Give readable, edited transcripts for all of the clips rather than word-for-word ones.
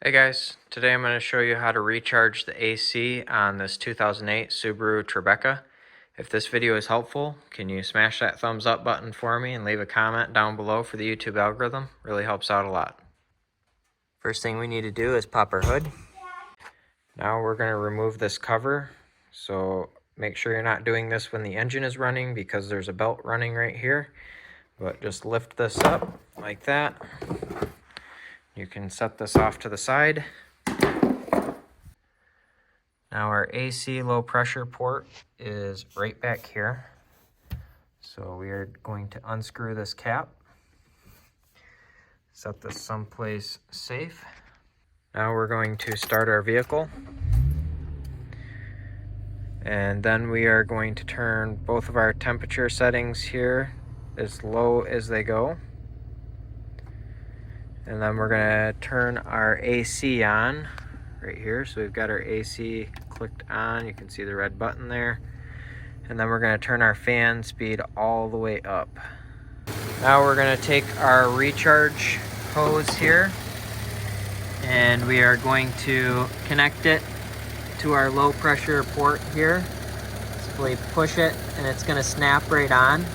Hey guys, today I'm going to show you how to recharge the AC on this 2008 Subaru Tribeca. If this video is helpful, can you smash that thumbs up button for me and leave a comment down below for the YouTube algorithm? Really helps out a lot. First thing we need to do is pop our hood. Now we're going to remove this cover, so make sure you're not doing this when the engine is running because there's a belt running right here. But just lift this up like that. You can set this off to the side. Now our AC low pressure port is right back here. So we are going to unscrew this cap. Set this someplace safe. Now we're going to start our vehicle. And then we are going to turn both of our temperature settings here as low as they go. And then we're going to turn our AC on right here. So we've got our AC clicked on. You can see the red button there. And then we're going to turn our fan speed all the way up. Now we're going to take our recharge hose here and we are going to connect it to our low pressure port here. Simply push it and it's going to snap right on.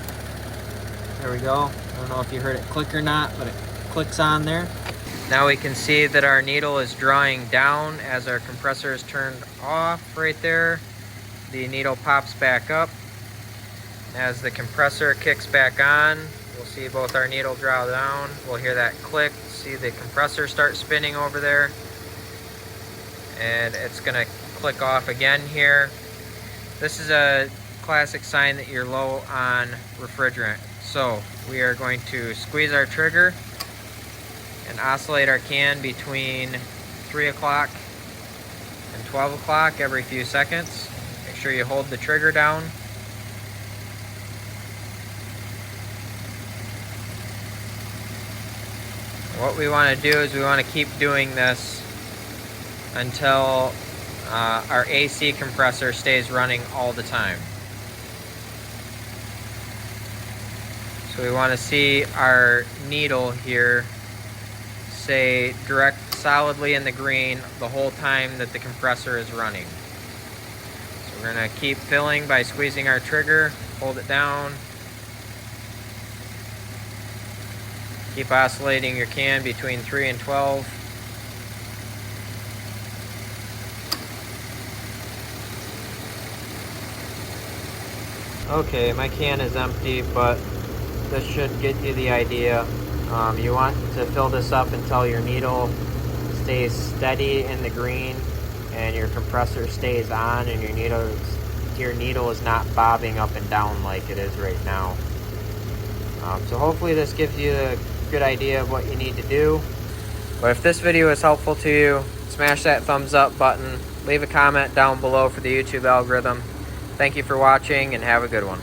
There we go. I don't know if you heard it click or not, but it clicks on there. Now we can see that our needle is drawing down as our compressor is turned off right there. The needle pops back up. As the compressor kicks back on, we'll see both our needle draw down. We'll hear that click, see the compressor start spinning over there. And it's gonna click off again here. This is a classic sign that you're low on refrigerant. So we are going to squeeze our trigger and oscillate our can between 3 o'clock and 12 o'clock every few seconds. Make sure you hold the trigger down. What we want to do is we want to keep doing this until our AC compressor stays running all the time. So we want to see our needle here stay direct solidly in the green the whole time that the compressor is running. So we're going to keep filling by squeezing our trigger, hold it down. Keep oscillating your can between 3 and 12. Okay, my can is empty, but this should get you the idea. You want to fill this up until your needle stays steady in the green and your compressor stays on and your needle is not bobbing up and down like it is right now. So hopefully this gives you a good idea of what you need to do. But if this video is helpful to you, smash that thumbs up button, leave a comment down below for the YouTube algorithm. Thank you for watching and have a good one.